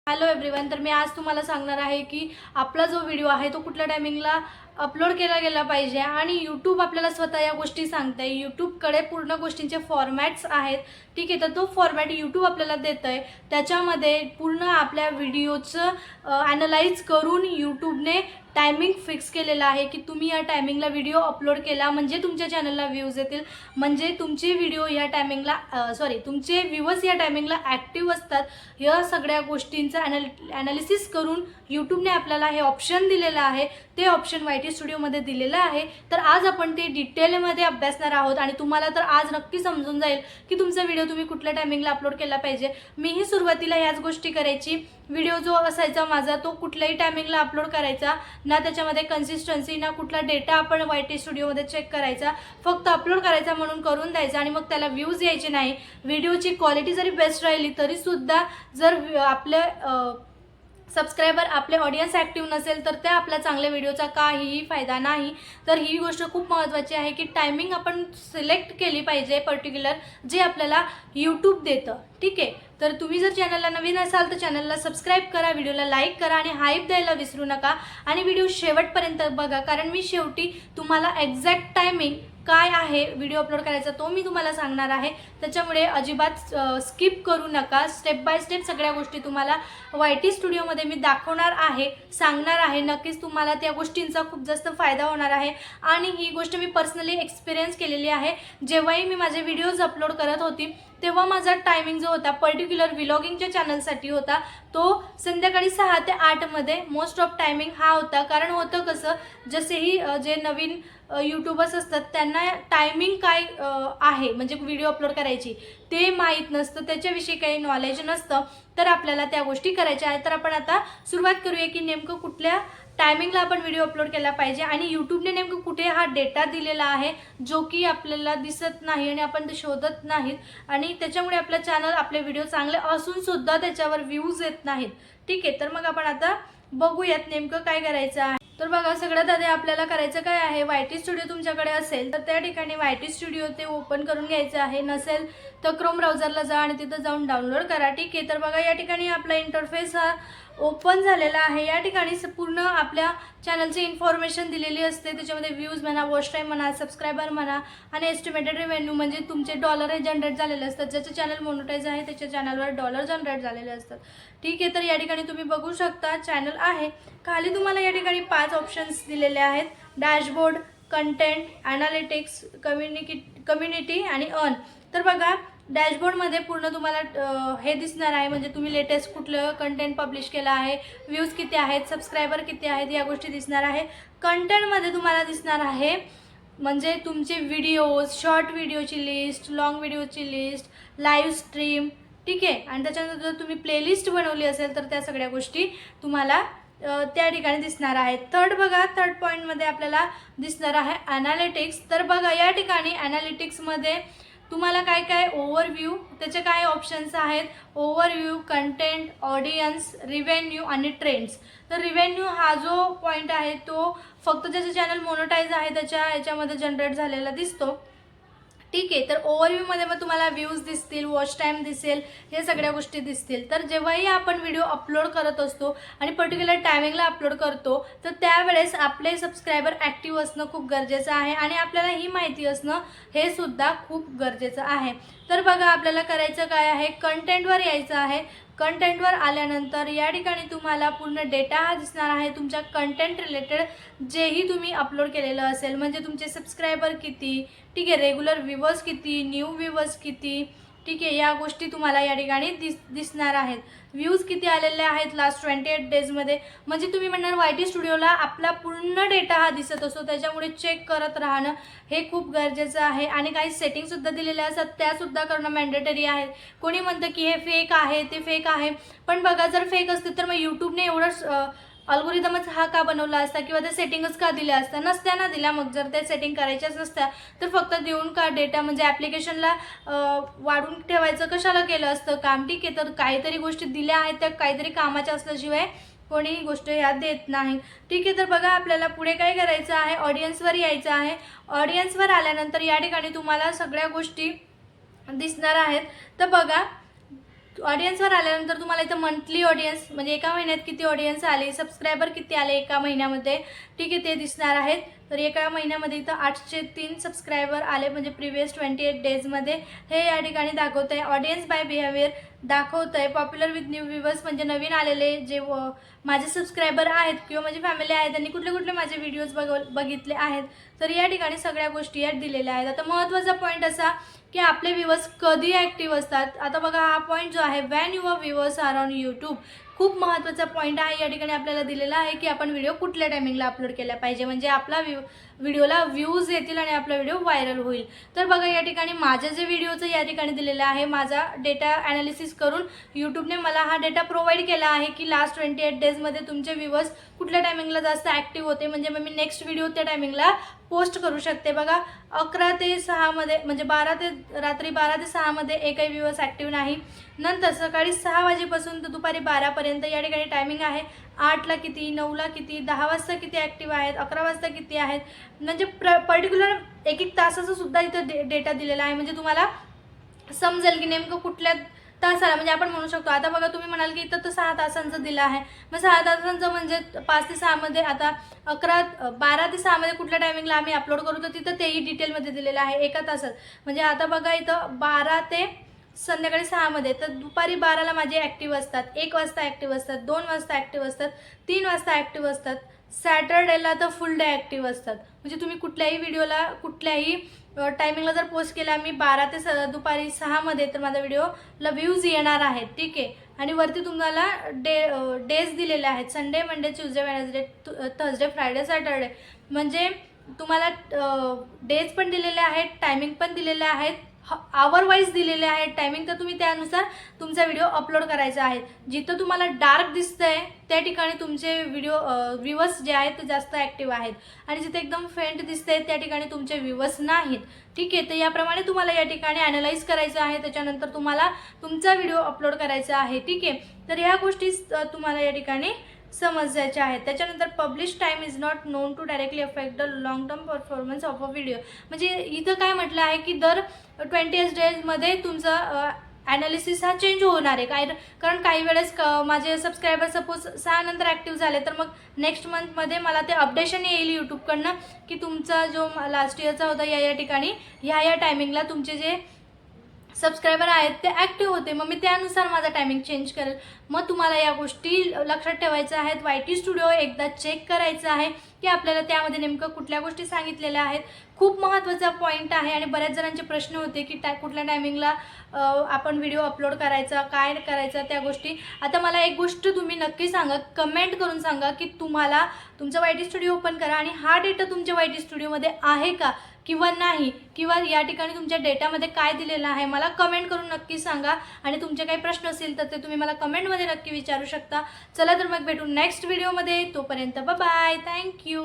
Hello everyone, तर मी आज तुम्हाला सांगणार आहे की आपला जो व्हिडिओ आहे तो कुठल्या टायमिंगला अपलोड केला गेला पाहिजे आणि यूट्यूब आपल्याला स्वतः या गोष्टी सांगतं आहे. यूट्यूबकडे पूर्ण गोष्टींचे फॉर्मॅट्स आहेत, ठीक आहे. तर तो फॉर्मॅट यूट्यूब आपल्याला देतं आहे. त्याच्यामध्ये पूर्ण आपल्या व्हिडिओचं ॲनलाइज करून यूट्यूबने टायमिंग फिक्स केलेला आहे की तुम्ही या टायमिंगला व्हिडिओ अपलोड केला म्हणजे तुमच्या चॅनलला व्ह्यूज येतील, म्हणजे तुमचे व्हिडिओ या टायमिंगला तुमचे व्ह्यूवर्स या टायमिंगला ॲक्टिव्ह असतात. या सगळ्या गोष्टींचा ॲनालिसिस करून यूट्यूबने आपल्याला हे ऑप्शन दिलेलं आहे. ते ऑप्शन YT स्टुडिओमध्ये दिलेलं आहे. तर आज आपण ते डिटेलमध्ये अभ्यासणार आहोत आणि तुम्हाला तर आज नक्की समजून जाईल की तुमचा व्हिडिओ तुम्ही कुठल्या टायमिंगला अपलोड केला पाहिजे. मीही सुरुवातीला याच गोष्टी करायची. व्हिडिओ जो असायचा माझा तो कुठल्याही टायमिंगला अपलोड करायचा, ना त्याच्यामध्ये कन्सिस्टन्सी ना कुठला डेटा आपण YT स्टुडिओमध्ये चेक करायचा, फक्त अपलोड करायचा म्हणून करून द्यायचा आणि मग त्याला व्ह्यूज यायचे नाही. व्हिडिओची क्वालिटी जरी बेस्ट राहिली तरीसुद्धा जर आपले सबस्क्रायबर आपले ऑडियन्स ॲक्टिव्ह नसेल तर त्या आपल्या चांगल्या व्हिडिओचा काहीही फायदा नाही. तर ही गोष्ट खूप महत्त्वाची आहे की टायमिंग आपण सिलेक्ट केली पाहिजे पर्टिक्युलर, जे आपल्याला यूट्यूब देतं, ठीक आहे. तर तुम्ही जर चॅनलला नवीन असाल तर चॅनलला सबस्क्राईब करा, व्हिडिओला लाईक करा आणि हाईप द्यायला विसरू नका आणि व्हिडिओ शेवटपर्यंत बघा, कारण मी शेवटी तुम्हाला एक्झॅक्ट टायमिंग काय आहे व्हिडिओ अपलोड करायचा तो मी तुम्हाला सांगणार आहे. त्याच्यामुळे अजिबात स्किप करू नका. स्टेप बाय स्टेप सगळ्या गोष्टी तुम्हाला YT स्टुडिओमध्ये मी दाखवणार आहे, सांगणार आहे. नक्कीच तुम्हाला त्या गोष्टींचा खूप जास्त फायदा होणार आहे आणि ही गोष्ट मी पर्सनली एक्सपिरियन्स केलेली आहे. जेव्हाही मी माझे व्हिडिओज अपलोड करत होती तेव्हा माझा टायमिंग जो होता पर्टिक्युलर व्लॉगिंगच्या चॅनलसाठी होता, तो संध्याकाळी 6 ते 8 मध्ये मोस्ट ऑफ टायमिंग हा होता. कारण होतं कसं, जसेही जे नवीन यूट्यूबर्स असतात त्यांना टायमिंग काय आहे म्हणजे व्हिडिओ अपलोड करायची ते माहीत नसतं, त्याच्याविषयी काही नॉलेज नसतं, तर आपल्याला त्या गोष्टी करायच्या आहेत. तर आपण आता सुरुवात करूया की नेमकं कुठल्या टायमिंगला आपण व्हिडिओ अपलोड केला पाहिजे आणि यूट्यूबने नेमकं कुठे हा डेटा दिलेला आहे जो की आपल्याला दिसत नाही आणि आपण ते शोधत नाहीत आणि त्याच्यामुळे आपलं चॅनल आपले व्हिडिओ चांगले असून सुद्धा त्याच्यावर व्ह्यूज येत नाहीत, ठीक आहे. तर मग आपण आता बघूयात नेमकं काय करायचं आहे. तर बघा, सगळ्यात आधी आपल्याला करायचं काय आहे, YT स्टुडिओ तुमच्याकडे असेल तर त्या ठिकाणी YT स्टुडिओ ते ओपन करून घ्यायचं आहे. नसेल तर क्रोम ब्राउझरला जा आणि तिथं जाऊन डाउनलोड करा, ठीक आहे. तर बघा, या ठिकाणी आपला इंटरफेस हा ओपन झालेला आहे. या ठिकाणी पूर्ण आपल्या चॅनलची इन्फॉर्मेशन दिलेली असते. त्याच्यामध्ये व्ह्यूज म्हणा, वॉच टाईम म्हणा, सबस्क्रायबर म्हणा आणि एस्टिमेटेड रेव्हेन्यू म्हणजे तुमचे डॉलर हे जनरेट झालेले असतात. ज्याचं चॅनल मोनोटाईज आहे त्याच्या चॅनलवर डॉलर जनरेट झालेले असतात, ठीक आहे. तर या ठिकाणी तुम्ही बघू शकता चॅनल आहे. खाली तुम्हाला या ठिकाणी 5 ऑप्शन्स दिलेले आहेत: डॅशबोर्ड, कंटेंट, ॲनालिटिक्स, कम्युनिटी आणि अर्न. तर बघा, डॅशबोर्डमध्ये पूर्ण तुम्हाला हे दिसणार आहे, म्हणजे तुम्ही लेटेस्ट कुठलं कंटेंट पब्लिश केलं आहे, व्ह्यूज किती आहेत, सबस्क्रायबर किती आहेत, या गोष्टी दिसणार आहे. कंटेंटमध्ये तुम्हाला दिसणार आहे म्हणजे तुमचे व्हिडिओज, शॉर्ट व्हिडिओची लिस्ट, लॉंग व्हिडिओची लिस्ट, लाईव्ह स्ट्रीम, ठीक आहे. आणि त्याच्यानंतर जर तुम्ही प्लेलिस्ट बनवली असेल तर त्या सगळ्या गोष्टी तुम्हाला त्या ठिकाणी दिसणार आहेत. थर्ड पॉईंटमध्ये आपल्याला दिसणार आहे ॲनालिटिक्स. तर बघा, या ठिकाणी ॲनालिटिक्समध्ये तुम्हाला काय काय ओव्हरव्ह्यू, त्याचे काय ऑप्शन्स आहेत: ओव्हरव्ह्यू, कंटेंट, ऑडियन्स, रिव्हेन्यू आणि ट्रेंड्स. तर रिव्हेन्यू हा जो पॉईंट आहे तो फक्त ज्याचं चॅनल मोनोटाईज आहे त्याच्या याच्यामध्ये जनरेट झालेला दिसतो, ठीक आहे. तर ओव्हरव्ह्यूमध्ये मग तुम्हाला व्ह्यूज दिसतील, वॉच टाईम दिसेल, हे सगळ्या गोष्टी दिसतील. तर जेव्हाही आपण व्हिडिओ अपलोड करत असतो आणि पर्टिक्युलर टायमिंगला अपलोड करतो तर त्यावेळेस आपले सबस्क्रायबर ॲक्टिव्ह असणं खूप गरजेचं आहे आणि आपल्याला ही माहिती असणं हे सुद्धा खूप गरजेचं आहे. तर बघा, आपल्याला करायचं काय आहे, कंटेंटवर यायचं आहे. कंटेंटवर आल्यानंतर या ठिकाणी तुम्हाला पूर्ण डेटा हा दिसणार आहे तुमच्या कंटेंट रिलेटेड, जेही तुम्ही अपलोड केलेलं असेल, म्हणजे तुमचे सबस्क्रायबर किती, ठीक आहे, रेग्युलर व्ह्यूवर्स किती, न्यू व्ह्यूवर्स किती, ठीक आहे, या गोष्टी तुम्हाला या ठिकाणी दिसणार आहेत. व्ह्यूज किती आलेले आहेत लास्ट 28 डेजमध्ये, म्हणजे तुम्ही म्हणणार YT स्टुडिओला आपला पूर्ण डेटा हा दिसत असतो, त्याच्यामुळे चेक करत राहणं हे खूप गरजेचं आहे. आणि काही सेटिंगसुद्धा दिलेल्या असतात, त्यासुद्धा करणं मॅन्डेटरी आहे. कोणी म्हणतं की हे फेक आहे, ते फेक आहे, पण बघा, जर फेक असते तर मग यूट्यूबने एवढं अल्गोरिदमच हा का बनवला असता किंवा त्या सेटिंगच का दिल्या असत्या, नसत्या ना दिल्या. मग जर त्या सेटिंग करायच्याच नसत्या तर फक्त देऊन का डेटा म्हणजे ॲप्लिकेशनला वाढून ठेवायचं कशाला केलं असतं काम, ठीक आहे. तर काहीतरी गोष्टी दिल्या आहेत त्या काहीतरी कामाच्या असल्याशिवाय कोणीही गोष्ट ह्या देत नाही, ठीक आहे. तर बघा, आपल्याला पुढे काय करायचं आहे, ऑडियन्सवर यायचं आहे. ऑडियन्सवर आल्यानंतर या ठिकाणी तुम्हाला सगळ्या गोष्टी दिसणार आहेत. तर बघा, ऑडियन्सवर आल्यानंतर तुम्हाला इथं मंथली ऑडियन्स म्हणजे एका महिन्यात किती ऑडियन्स आले, सबस्क्रायबर किती आले एका महिन्यामध्ये, ठीक आहे, ते दिसणार आहेत. तर एका महिन्यामध्ये इथं 803 सबस्क्रायबर आले म्हणजे प्रिव्हियस 28 डेजमध्ये हे या ठिकाणी दाखवतं आहे. ऑडियन्स बाय बिहेवियर दाखवतं आहे. पॉप्युलर विथ न्यू व्ह्यूवर्स म्हणजे नवीन आलेले जे माझे सबस्क्रायबर आहेत किंवा माझी फॅमिली आहे त्यांनी कुठले कुठले माझे व्हिडिओज बघितले आहेत, तर या ठिकाणी सगळ्या गोष्टी यात दिलेल्या आहेत. आता महत्त्वाचा पॉईंट असा की आपले व्ह्यूवर्स कधी ॲक्टिव्ह असतात. आता बघा हा पॉईंट जो आहे, when your viewers are on YouTube, खूप महत्त्वाचा पॉईंट आहे. या ठिकाणी आपल्याला दिलेला आहे की आपण व्हिडिओ कुठल्या टायमिंगला अपलोड केला पाहिजे म्हणजे आपला व्हिडिओला व्ह्यूज येतील आणि आपला व्हिडिओ व्हायरल होईल. तर बघा या ठिकाणी माझं जे व्हिडिओचं या ठिकाणी दिलेलं आहे, माझा डेटा ॲनालिसिस करून यूट्यूबने मला हा डेटा प्रोव्हाइड केला आहे की लास्ट 28 डेजमध्ये तुमचे व्ह्यूवर्स कुठल्या टायमिंगला जास्त ॲक्टिव्ह होते म्हणजे मग मी नेक्स्ट व्हिडिओ त्या टायमिंगला पोस्ट करू शकते. बघा 11 ते 6 मध्ये म्हणजे रात्री 12 ते 6 मध्ये एकही व्ह्यूवर्स ॲक्टिव्ह नाही. नंतर सकाळी 6 वाजेपासून तर दुपारी 12 पर्यंत या ठिकाणी टायमिंग आहे. 8ला किती, 9ला किती, 10 वाजता किती ॲक्टिव्ह आहेत, 11 वाजता किती आहेत, म्हणजे पर्टिक्युलर एक एक तासाचा सुद्धा इथं डेटा दिलेला आहे. म्हणजे तुम्हाला समजेल की नेमकं कुठल्या तासाला म्हणजे आपण म्हणू शकतो. आता बघा तुम्ही म्हणाल की इथं तर 6 तासांचं दिलं आहे, मग 6 तासांचं म्हणजे 5 ते 6 मध्ये आता 12 ते 6 मध्ये कुठल्या टायमिंगला आम्ही अपलोड करू तर तिथं तेही डिटेलमध्ये दिलेलं आहे एका तासात. म्हणजे आता बघा इथं 12 ते संध्याकाळी 6 मध्ये, तर दुपारी 12ला माझे ॲक्टिव्ह असतात, 1 वाजता ॲक्टिव्ह असतात, 2 वाजता ॲक्टिव्ह असतात, 3 वाजता ॲक्टिव्ह असतात, सॅटर्डेला तर फुल डे ॲक्टिव्ह असतात. म्हणजे तुम्ही कुठल्याही व्हिडिओला कुठल्याही टायमिंगला जर पोस्ट केला मी 12 ते दुपारी 6 मध्ये तर माझा व्हिडिओला व्ह्यूज येणार आहेत, ठीक आहे. आणि वरती तुम्हाला डेज दिलेले आहेत, Sunday, Monday, Tuesday, Wednesday, Thursday, Friday, Saturday, म्हणजे तुम्हाला डेज पण दिलेले आहेत, टायमिंग पण दिलेले आहेत, आवर वाईज दिलेले आहेत टायमिंग, तर तुम्ही त्यानुसार तुमचा व्हिडिओ अपलोड करायचा आहे. जिथं तुम्हाला डार्क दिसतंय त्या ठिकाणी तुमचे व्ह्यूवर्स जे आहेत ते जास्त ॲक्टिव्ह आहेत आणि जिथे एकदम फेंट दिसतंय त्या ठिकाणी तुमचे व्ह्यूवर्स नाहीत, ठीक आहे. तर याप्रमाणे तुम्हाला या ठिकाणी ॲनालाइज करायचं आहे, त्याच्यानंतर तुम्हाला तुमचा व्हिडिओ अपलोड करायचा आहे, ठीक आहे. तर ह्या गोष्टी तुम्हाला या ठिकाणी समजायचे आहेत. त्याच्यानंतर publish time is not known to directly affect the long term performance of a video. म्हणजे इथं काय म्हटलं आहे की दर 28 डेजमध्ये तुमचा ॲनालिसिस हा चेंज होणार आहे. कारण काही वेळेस माझे सबस्क्रायबर सपोज 6 नंतर ॲक्टिव्ह झाले तर मग नेक्स्ट मंथमध्ये मला ते अपडेशन येईल यूट्यूबकडनं की तुमचा जो लास्ट इयरचा होता या ठिकाणी ह्या टायमिंगला तुमचे जे सबस्क्रायबर आहेत ते ॲक्टिव्ह होते, मग मी त्यानुसार माझा टायमिंग चेंज करेल. मग तुम्हाला या गोष्टी लक्षात ठेवायच्या आहेत. YT स्टुडिओ एकदा चेक करायचं आहे की आपल्याला त्यामध्ये नेमकं कुठल्या गोष्टी सांगितलेल्या आहेत. खूप महत्त्वाचा पॉईंट आहे आणि बऱ्याच जणांचे प्रश्न होते की कुठल्या टायमिंगला आपण व्हिडिओ अपलोड करायचा, काय करायचं त्या गोष्टी. आता मला एक गोष्ट तुम्ही नक्की सांगा, कमेंट करून सांगा की तुम्हाला तुमचं YT स्टुडिओ ओपन करा आणि हा डेटा तुमच्या YT स्टुडिओमध्ये आहे का किंवा नाही, किंवा या ठिकाणी तुमच्या डेटामध्ये काय दिलेलं आहे मला कमेंट करून नक्की सांगा. आणि तुमचे काही प्रश्न असतील तर ते तुम्ही मला कमेंटमध्ये नक्की विचारू शकता. चला तर मग भेटू नेक्स्ट व्हिडिओमध्ये. तोपर्यंत बाय बाय, थँक्यू.